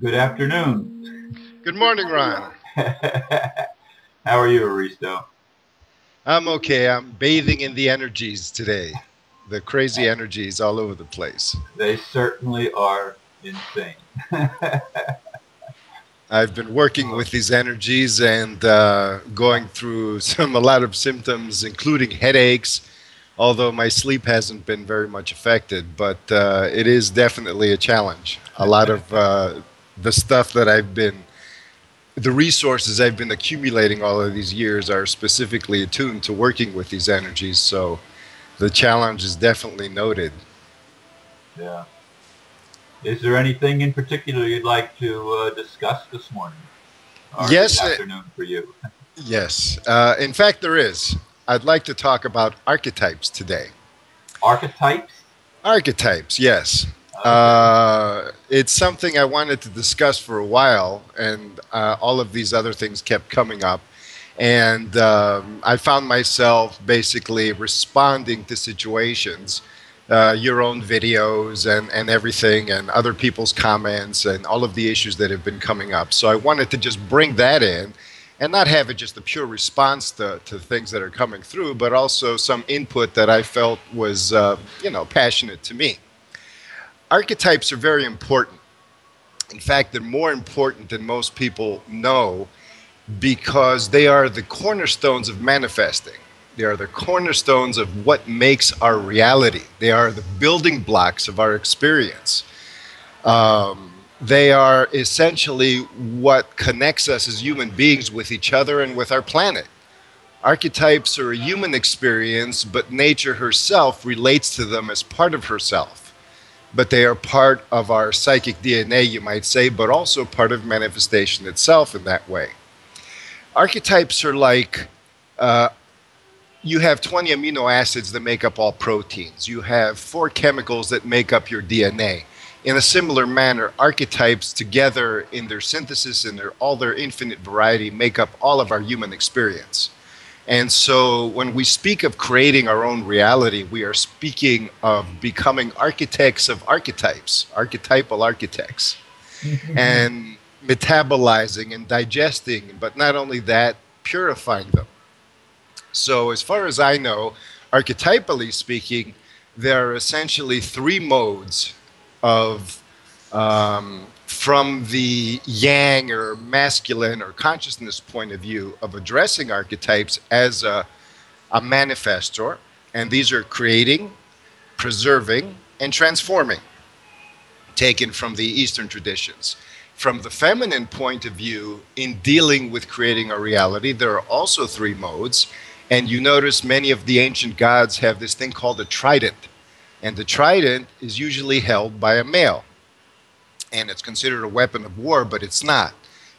Good afternoon. Good morning, Ron. How are you, Aristo? I'm okay. I'm bathing in the energies today. The crazy energies all over the place. They certainly are insane. I've been working with these energies and going through a lot of symptoms, including headaches, although my sleep hasn't been very much affected, but it is definitely a challenge. A lot of the stuff that the resources I've been accumulating all of these years are specifically attuned to working with these energies, so the challenge is definitely noted. Yeah. Is there anything in particular you'd like to discuss this morning? Or this Yes, afternoon for you? yes. In fact, there is. I'd like to talk about archetypes today. Archetypes? Archetypes, yes. Okay. It's something I wanted to discuss for a while, and all of these other things kept coming up. And I found myself basically responding to situations, your own videos and everything, and other people's comments, and all of the issues that have been coming up. So I wanted to just bring that in and not have it just a pure response to things that are coming through, but also some input that I felt was, passionate to me. Archetypes are very important. In fact, they're more important than most people know because they are the cornerstones of manifesting. They are the cornerstones of what makes our reality. They are the building blocks of our experience. They are essentially what connects us as human beings with each other and with our planet. Archetypes are a human experience, but nature herself relates to them as part of herself. But they are part of our psychic DNA, you might say, but also part of manifestation itself in that way. Archetypes are like you have 20 amino acids that make up all proteins. You have 4 chemicals that make up your DNA. In a similar manner, archetypes together in their synthesis and all their infinite variety make up all of our human experience. And so when we speak of creating our own reality, we are speaking of becoming architects of archetypes, archetypal architects, and metabolizing and digesting, but not only that, purifying them. So as far as I know, archetypally speaking, there are essentially 3 modes of from the yang or masculine or consciousness point of view of addressing archetypes as a manifestor. And these are creating, preserving, and transforming, taken from the Eastern traditions. From the feminine point of view, in dealing with creating a reality, there are also 3 modes. And you notice many of the ancient gods have this thing called a trident. And the trident is usually held by a male. And it's considered a weapon of war, but it's not.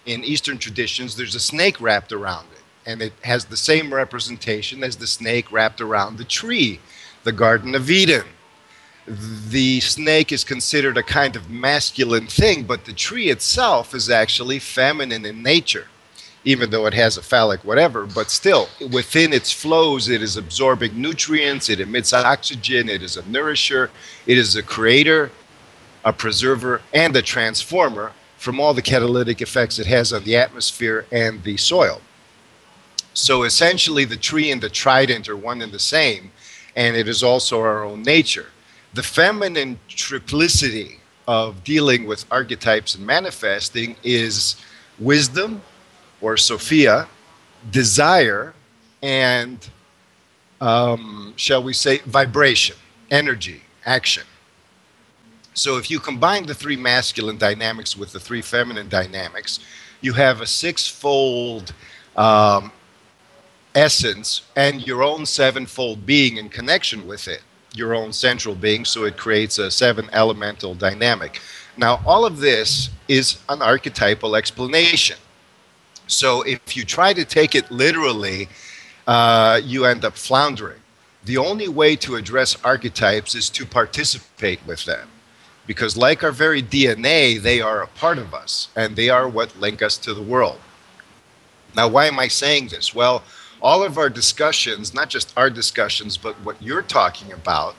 In Eastern traditions, there's a snake wrapped around it. And it has the same representation as the snake wrapped around the tree, the Garden of Eden. The snake is considered a kind of masculine thing, but the tree itself is actually feminine in nature, even though it has a phallic whatever, but still, within its flows, it is absorbing nutrients, it emits oxygen, it is a nourisher, it is a creator, a preserver, and a transformer from all the catalytic effects it has on the atmosphere and the soil. So essentially, the tree and the trident are one and the same, and it is also our own nature. The feminine triplicity of dealing with archetypes and manifesting is wisdom, or Sophia, desire, and, shall we say, vibration, energy, action. So if you combine the 3 masculine dynamics with the 3 feminine dynamics, you have a 6-fold essence and your own 7-fold being in connection with it, your own central being, so it creates a 7-elemental dynamic. Now, all of this is an archetypal explanation. So if you try to take it literally, you end up floundering. The only way to address archetypes is to participate with them. Because like our very DNA, they are a part of us, and they are what link us to the world. Now, why am I saying this? Well, all of our discussions, not just our discussions, but what you're talking about,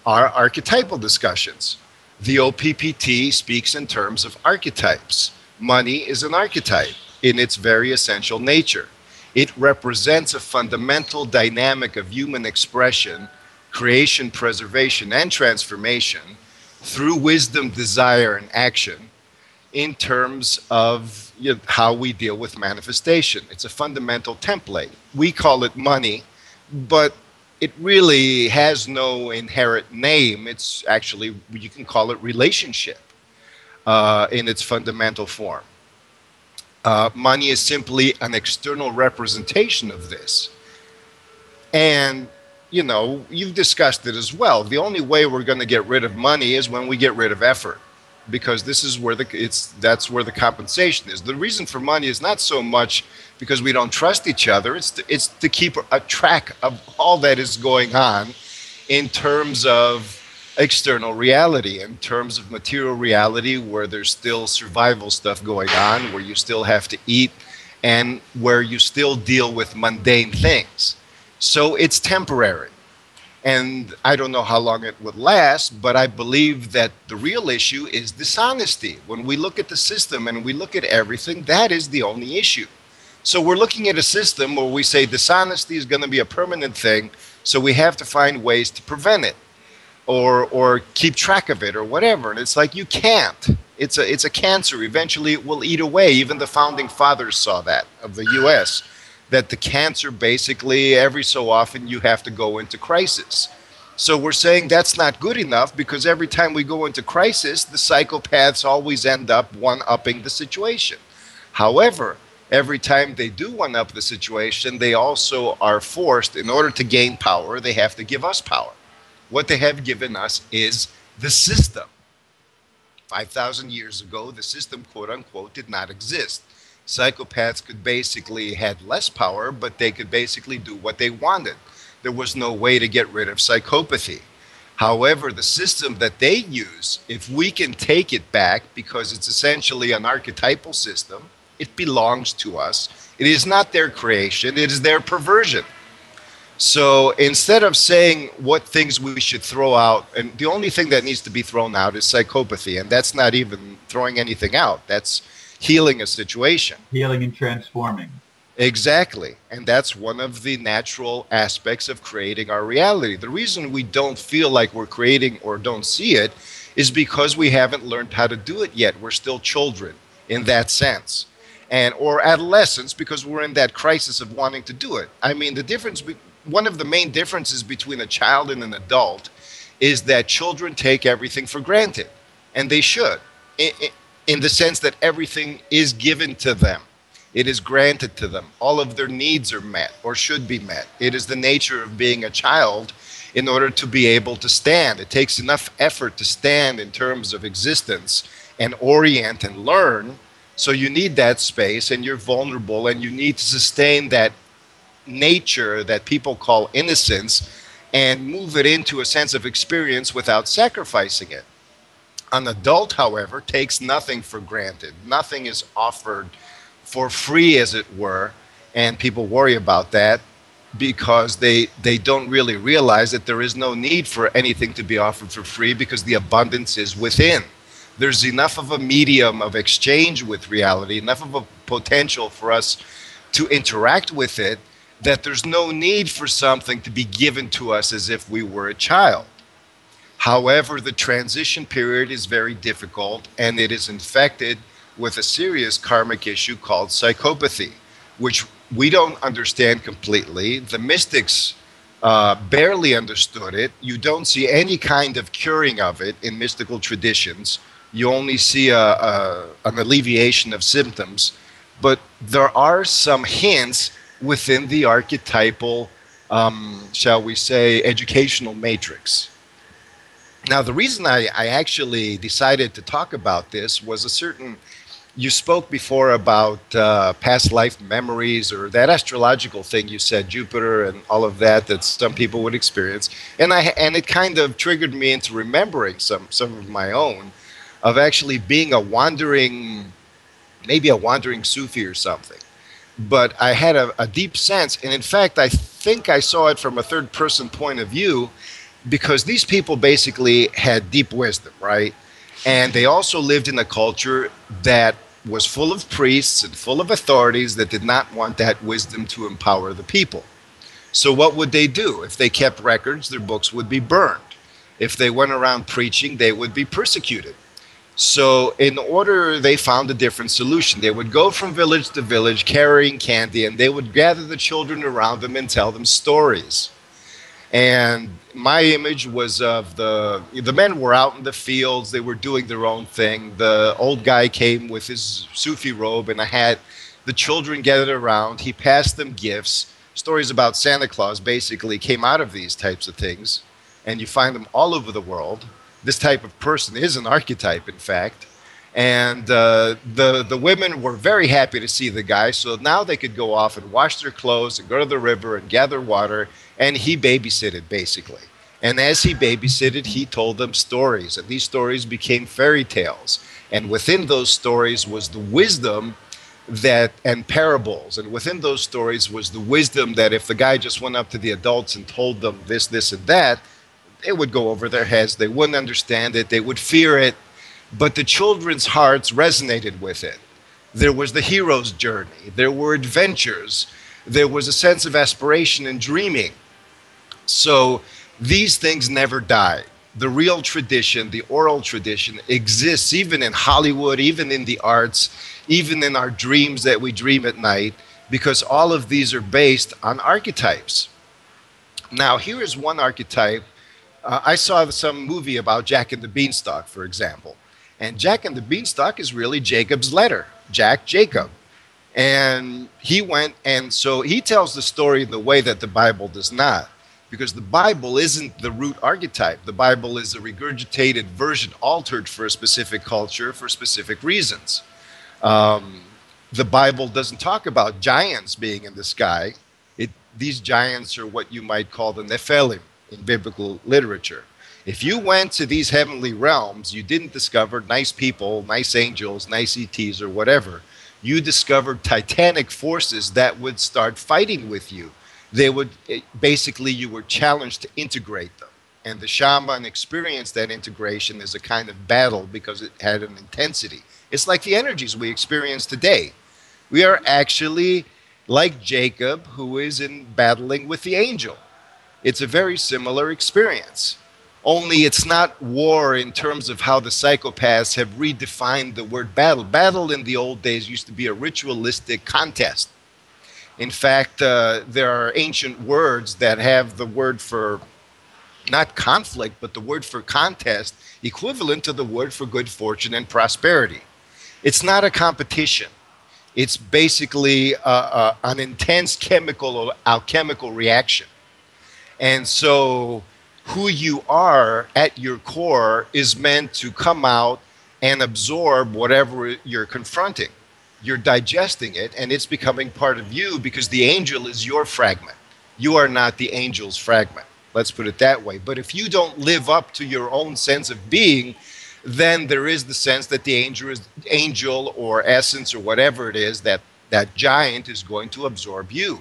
are archetypal discussions. The OPPT speaks in terms of archetypes. Money is an archetype in its very essential nature. It represents a fundamental dynamic of human expression, creation, preservation, and transformation through wisdom, desire, and action in terms of how we deal with manifestation. It's a fundamental template. We call it money, but it really has no inherent name. It's actually, you can call it relationship in its fundamental form. Money is simply an external representation of this. And, you've discussed it as well. The only way we're going to get rid of money is when we get rid of effort, because this is where that's where the compensation is. The reason for money is not so much because we don't trust each other. It's to keep a track of all that is going on in terms of external reality, in terms of material reality, where there's still survival stuff going on, where you still have to eat, and where you still deal with mundane things. So it's temporary. And I don't know how long it would last, but I believe that the real issue is dishonesty. When we look at the system and we look at everything, that is the only issue. So we're looking at a system where we say dishonesty is going to be a permanent thing, so we have to find ways to prevent it or keep track of it or whatever. And it's like, you can't. It's a cancer. Eventually it will eat away. Even the founding fathers saw that, of the US, that the cancer basically every so often you have to go into crisis. So we're saying that's not good enough, because every time we go into crisis, the psychopaths always end up one-upping the situation. However, every time they do one-up the situation, they also are forced, in order to gain power, they have to give us power. What they have given us is the system. 5,000 years ago, the system, quote unquote, did not exist. Psychopaths could basically had less power, but they could basically do what they wanted. There was no way to get rid of psychopathy. However, the system that they use, if we can take it back, because it's essentially an archetypal system, it belongs to us. It is not their creation, it is their perversion. So instead of saying what things we should throw out, and the only thing that needs to be thrown out is psychopathy, and that's not even throwing anything out. That's healing a situation. Healing and transforming. Exactly. And that's one of the natural aspects of creating our reality. The reason we don't feel like we're creating or don't see it is because we haven't learned how to do it yet. We're still children in that sense. Or adolescents, because we're in that crisis of wanting to do it. I mean, one of the main differences between a child and an adult is that children take everything for granted, and they should, in the sense that everything is given to them. It is granted to them. All of their needs are met or should be met. It is the nature of being a child in order to be able to stand. It takes enough effort to stand in terms of existence and orient and learn. So you need that space, and you're vulnerable, and you need to sustain that nature that people call innocence and move it into a sense of experience without sacrificing it. An adult, however, takes nothing for granted. Nothing is offered for free, as it were, and people worry about that because they don't really realize that there is no need for anything to be offered for free, because the abundance is within. There's enough of a medium of exchange with reality, enough of a potential for us to interact with it, that there's no need for something to be given to us as if we were a child. However, the transition period is very difficult, and it is infected with a serious karmic issue called psychopathy, which we don't understand completely. The mystics barely understood it. You don't see any kind of curing of it in mystical traditions. You only see an alleviation of symptoms. But there are some hints within the archetypal, shall we say, educational matrix. Now, the reason I actually decided to talk about this was you spoke before about past life memories, or that astrological thing you said, Jupiter and all of that some people would experience. And it kind of triggered me into remembering some of my own, of actually being maybe a wandering Sufi or something. But I had a deep sense, and in fact, I think I saw it from a third person point of view, because these people basically had deep wisdom, right? And they also lived in a culture that was full of priests and full of authorities that did not want that wisdom to empower the people. So, what would they do? If they kept records, their books would be burned. If they went around preaching, they would be persecuted. So, in order, they found a different solution. They would go from village to village carrying candy, and they would gather the children around them and tell them stories. And my image was of the men were out in the fields. They were doing their own thing. The old guy came with his Sufi robe and a hat. The children gathered around. He passed them gifts. Stories about Santa Claus basically came out of these types of things, and you find them all over the world. This type of person is an archetype, in fact. And the women were very happy to see the guy, so now they could go off and wash their clothes and go to the river and gather water, and he babysitted, basically. And as he babysitted, he told them stories, and these stories became fairy tales. And within those stories was the wisdom that, and parables, and within those stories was the wisdom that if the guy just went up to the adults and told them this, this, and that, it would go over their heads. They wouldn't understand it. They would fear it. But the children's hearts resonated with it. There was the hero's journey. There were adventures. There was a sense of aspiration and dreaming. So these things never die. The real tradition, the oral tradition, exists even in Hollywood, even in the arts, even in our dreams that we dream at night, because all of these are based on archetypes. Now, here is one archetype. I saw some movie about Jack and the Beanstalk, for example. And Jack and the Beanstalk is really Jacob's letter, Jack, Jacob. And he went, and so he tells the story in the way that the Bible does not, because the Bible isn't the root archetype. The Bible is a regurgitated version, altered for a specific culture, for specific reasons. The Bible doesn't talk about giants being in the sky. These giants are what you might call the Nephilim in biblical literature. If you went to these heavenly realms, you didn't discover nice people, nice angels, nice ETs, or whatever. You discovered titanic forces that would start fighting with you. They would, basically, you were challenged to integrate them. And the shaman experienced that integration as a kind of battle because it had an intensity. It's like the energies we experience today. We are actually like Jacob, who is in battling with the angel. It's a very similar experience. Only it's not war in terms of how the psychopaths have redefined the word battle. Battle in the old days used to be a ritualistic contest. In fact, there are ancient words that have the word for, not conflict, but the word for contest, equivalent to the word for good fortune and prosperity. It's not a competition. It's basically an intense chemical or alchemical reaction. And so who you are at your core is meant to come out and absorb whatever you're confronting. You're digesting it, and it's becoming part of you because the angel is your fragment. You are not the angel's fragment. Let's put it that way. But if you don't live up to your own sense of being, then there is the sense that the angel or essence or whatever it is, that giant is going to absorb you.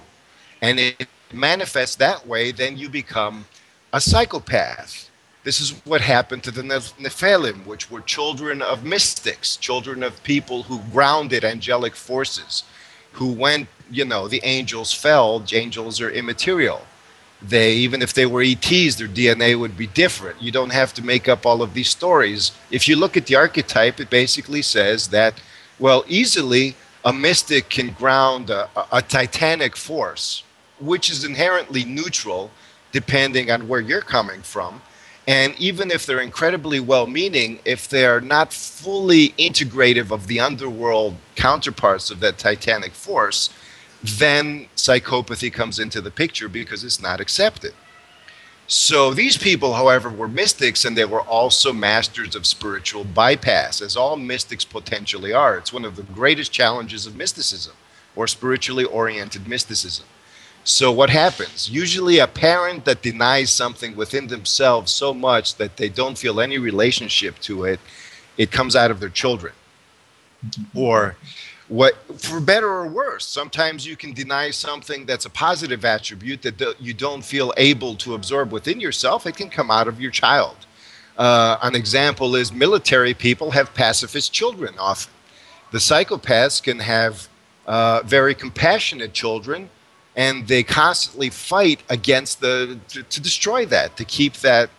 And it manifests that way, then you become a psychopath. This is what happened to the Nephilim, which were children of mystics, children of people who grounded angelic forces, who went, the angels fell. Angels are immaterial. Even if they were ETs, their DNA would be different. You don't have to make up all of these stories. If you look at the archetype, it basically says that, well, easily a mystic can ground a titanic force, which is inherently neutral, depending on where you're coming from. And even if they're incredibly well-meaning, if they're not fully integrative of the underworld counterparts of that titanic force, then psychopathy comes into the picture because it's not accepted. So these people, however, were mystics, and they were also masters of spiritual bypass, as all mystics potentially are. It's one of the greatest challenges of mysticism, or spiritually oriented mysticism. So what happens? Usually a parent that denies something within themselves so much that they don't feel any relationship to it, it comes out of their children. Or for better or worse, sometimes you can deny something that's a positive attribute that you don't feel able to absorb within yourself. It can come out of your child. An example is military people have pacifist children often. The psychopaths can have very compassionate children, and they constantly fight against to destroy that, to keep that,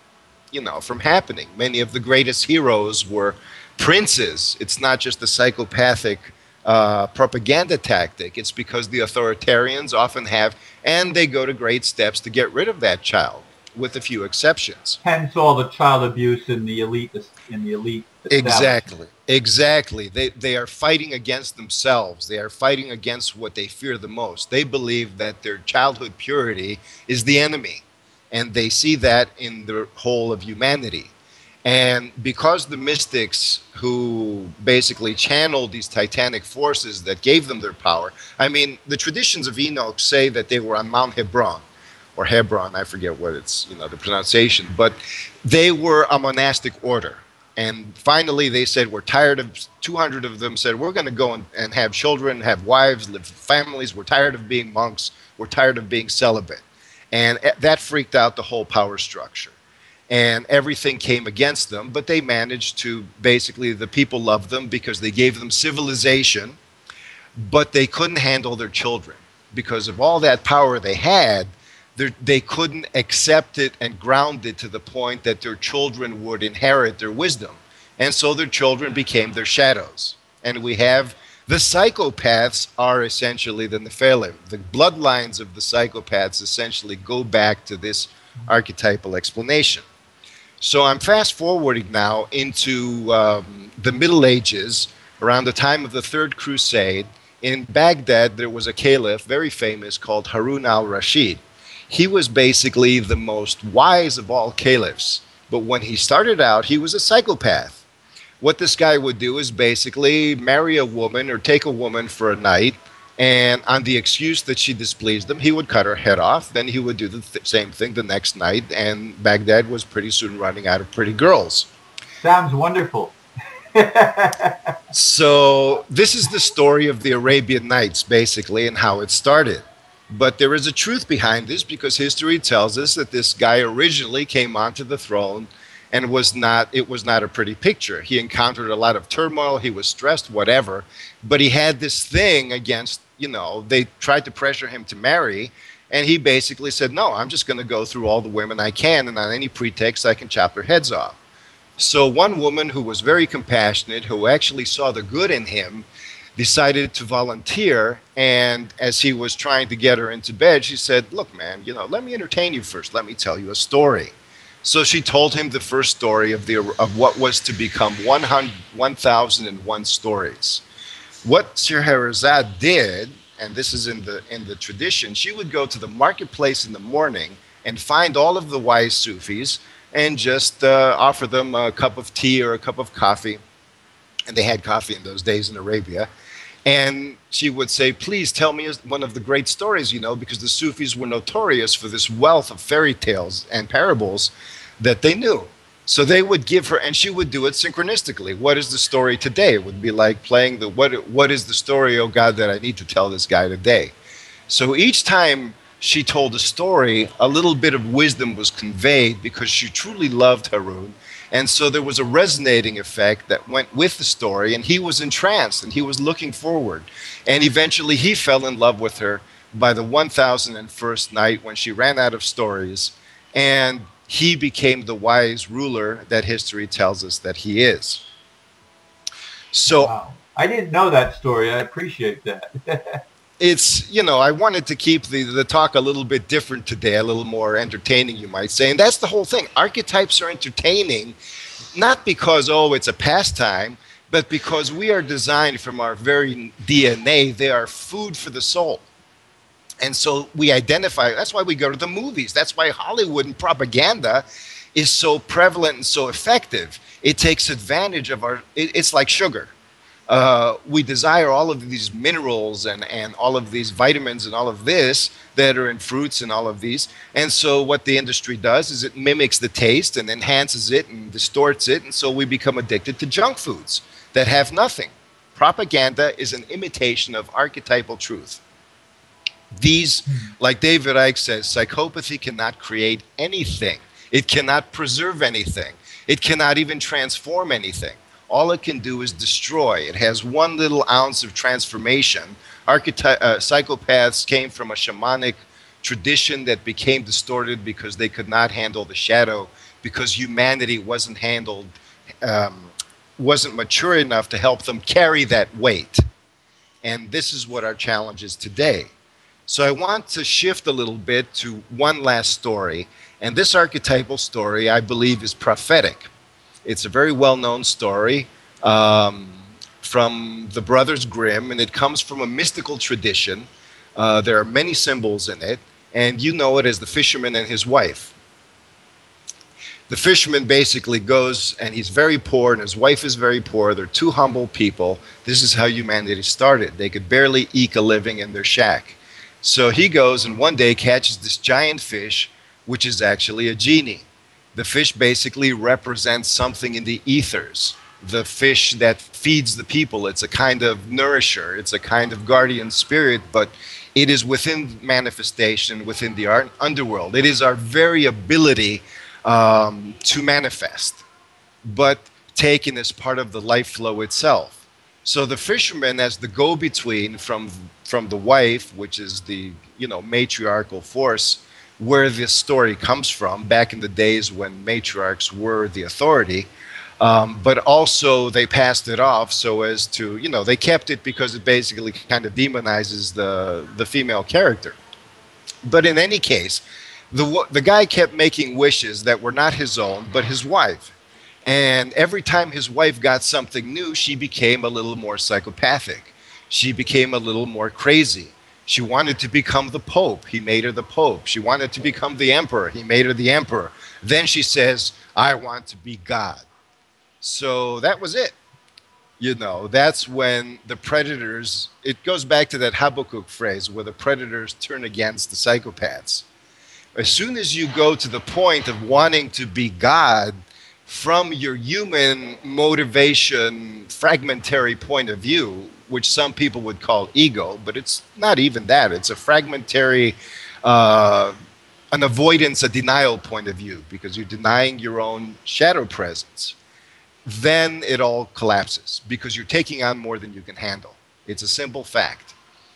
you know, from happening. Many of the greatest heroes were princes. It's not just a psychopathic propaganda tactic. It's because the authoritarians often have, and they go to great steps to get rid of that child, with a few exceptions. Hence all the child abuse in the elite Exactly. Exactly. They are fighting against themselves. They are fighting against what they fear the most. They believe that their childhood purity is the enemy, and they see that in the whole of humanity. And because the mystics who basically channeled these titanic forces that gave them their power, I mean, the traditions of Enoch say that they were on Mount Hebron, or Hebron, I forget what it's, you know, the pronunciation, but they were a monastic order. And finally they said, we're tired of, 200 of them said, we're going to go and have children, have wives, live with families. We're tired of being monks. We're tired of being celibate. And that freaked out the whole power structure. And everything came against them, but they managed to, basically, the people loved them because they gave them civilization, but they couldn't handle their children. Because of all that power they had, they couldn't accept it and ground it to the point that their children would inherit their wisdom. And so their children became their shadows. And we have the psychopaths are essentially the Nephilim. The bloodlines of the psychopaths essentially go back to this archetypal explanation. So I'm fast forwarding now into the Middle Ages, around the time of the Third Crusade. In Baghdad, there was a caliph, very famous, called Harun al-Rashid. He was basically the most wise of all caliphs. But when he started out, he was a psychopath. What this guy would do is basically marry a woman or take a woman for a night, and on the excuse that she displeased him, he would cut her head off. Then he would do the same thing the next night, and Baghdad was pretty soon running out of pretty girls. Sounds wonderful. So this is the story of the Arabian Nights, basically, and how it started. But there is a truth behind this, because history tells us that this guy originally came onto the throne and it was not a pretty picture. He encountered a lot of turmoil, he was stressed, whatever, but he had this thing against, you know, they tried to pressure him to marry, and he basically said, no, I'm just going to go through all the women I can, and on any pretext I can chop their heads off. So one woman who was very compassionate, who actually saw the good in him, decided to volunteer, and as he was trying to get her into bed, she said, look, man, you know, let me entertain you first. Let me tell you a story. So she told him the first story of what was to become 1,001 stories. What Scheherazade did, and this is in the tradition, she would go to the marketplace in the morning and find all of the wise Sufis and just offer them a cup of tea or a cup of coffee. And they had coffee in those days in Arabia. And she would say, please tell me one of the great stories, you know, because the Sufis were notorious for this wealth of fairy tales and parables that they knew. So they would give her, and she would do it synchronistically. What is the story today? It would be like playing the, what is the story, oh God, that I need to tell this guy today? So each time she told a story, a little bit of wisdom was conveyed, because she truly loved Harun. And so there was a resonating effect that went with the story, and he was entranced, and he was looking forward. And eventually he fell in love with her by the 1001st night, when she ran out of stories, and he became the wise ruler that history tells us that he is. So wow. I didn't know that story. I appreciate that. It's, you know, I wanted to keep the talk a little bit different today, a little more entertaining, you might say. And that's the whole thing. Archetypes are entertaining, not because, oh, it's a pastime, but because we are designed from our very DNA. They are food for the soul. And so we identify, that's why we go to the movies. That's why Hollywood and propaganda is so prevalent and so effective. It takes advantage of it's like sugar. We desire all of these minerals and all of these vitamins and all of this that are in fruits and all of these. And so what the industry does is it mimics the taste and enhances it and distorts it. And so we become addicted to junk foods that have nothing. Propaganda is an imitation of archetypal truth. These, like David Icke says, psychopathy cannot create anything. It cannot preserve anything. It cannot even transform anything. All it can do is destroy. It has one little ounce of transformation. Psychopaths came from a shamanic tradition that became distorted because they could not handle the shadow, because humanity um, wasn't mature enough to help them carry that weight. And this is what our challenge is today. So I want to shift a little bit to one last story. And this archetypal story, I believe, is prophetic. It's a very well-known story from the Brothers Grimm, and it comes from a mystical tradition. There are many symbols in it, and you know it as the fisherman and his wife. The fisherman basically goes, and he's very poor, and his wife is very poor. They're two humble people. This is how humanity started. They could barely eke a living in their shack. So he goes and one day catches this giant fish, which is actually a genie. The fish basically represents something in the ethers, the fish that feeds the people. It's a kind of nourisher. It's a kind of guardian spirit, but it is within manifestation, within the underworld. It is our very ability to manifest, but taken as part of the life flow itself. So the fisherman, as the go-between from the wife, which is the matriarchal force, where this story comes from, back in the days when matriarchs were the authority, but also they passed it off so as to, they kept it because it basically kind of demonizes the female character. But in any case, the guy kept making wishes that were not his own, but his wife. And every time his wife got something new, she became a little more psychopathic. She became a little more crazy. She wanted to become the Pope. He made her the Pope. She wanted to become the Emperor. He made her the Emperor. Then she says, I want to be God. So that was it. That's when the predators, it goes back to that Habakkuk phrase where the predators turn against the psychopaths. As soon as you go to the point of wanting to be God from your human motivation, fragmentary point of view, which some people would call ego, but it's not even that. It's a fragmentary, an avoidance, a denial point of view, because you're denying your own shadow presence. Then it all collapses because you're taking on more than you can handle. It's a simple fact.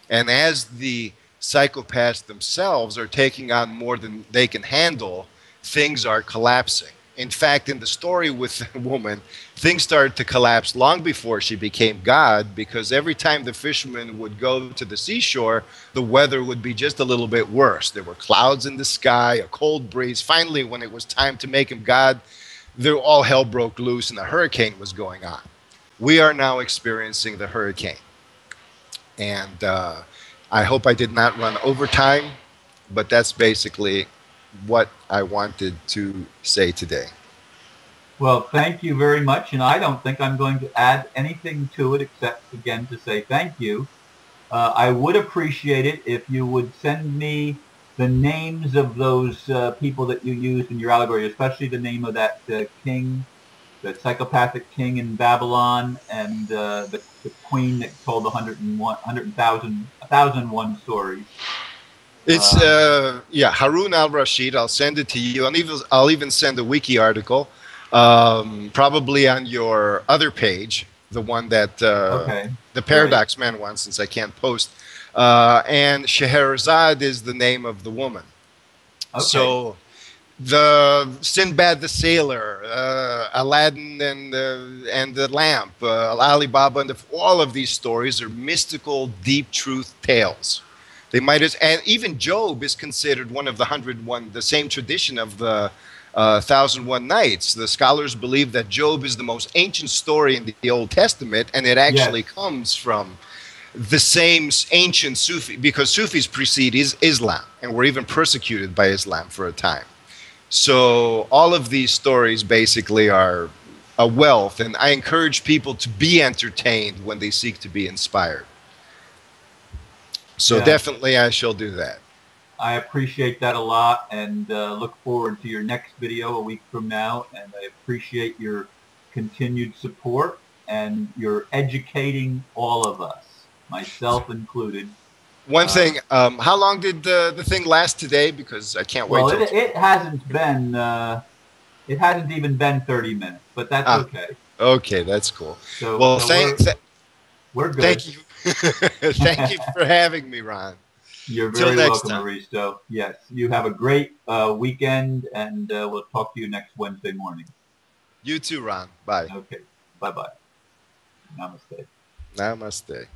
And as the psychopaths themselves are taking on more than they can handle, things are collapsing. In fact, in the story with the woman, things started to collapse long before she became God, because every time the fisherman would go to the seashore, the weather would be just a little bit worse. There were clouds in the sky, a cold breeze. Finally, when it was time to make him God, all hell broke loose and a hurricane was going on. We are now experiencing the hurricane. And I hope I did not run overtime, but that's basically what I wanted to say today. Well, thank you very much, and I don't think I'm going to add anything to it except, again, to say thank you. I would appreciate it if you would send me the names of those people that you used in your allegory, especially the name of that king, the psychopathic king in Babylon, and the queen that told 1,001 stories. It's Harun al-Rashid. I'll send it to you. I'll even send a wiki article, probably on your other page, the one that the Paradox Man wants, since I can't post. And Scheherazade is the name of the woman. Okay. So the Sinbad the Sailor, Aladdin and the lamp, Alibaba, and all of these stories are mystical, deep truth tales. They might and even Job is considered one of the 101, the same tradition of the 1,001 Nights. The scholars believe that Job is the most ancient story in the Old Testament, and it actually comes from the same ancient Sufi, because Sufis precede Islam and were even persecuted by Islam for a time. So all of these stories basically are a wealth, and I encourage people to be entertained when they seek to be inspired. So definitely I shall do that. I appreciate that a lot, and look forward to your next video a week from now, and I appreciate your continued support, and you're educating all of us, myself included. One thing, how long did the thing last today? Because I can't wait. Well, it hasn't been It hasn't even been 30 minutes, but that's Ah, okay. okay, that's cool. So, Well, so we're good. thank you. Thank you for having me, Ron. You're Till very next welcome, time. Aristo. Yes, you have a great weekend, and we'll talk to you next Wednesday morning. You too, Ron. Bye. Okay, bye-bye. Namaste. Namaste.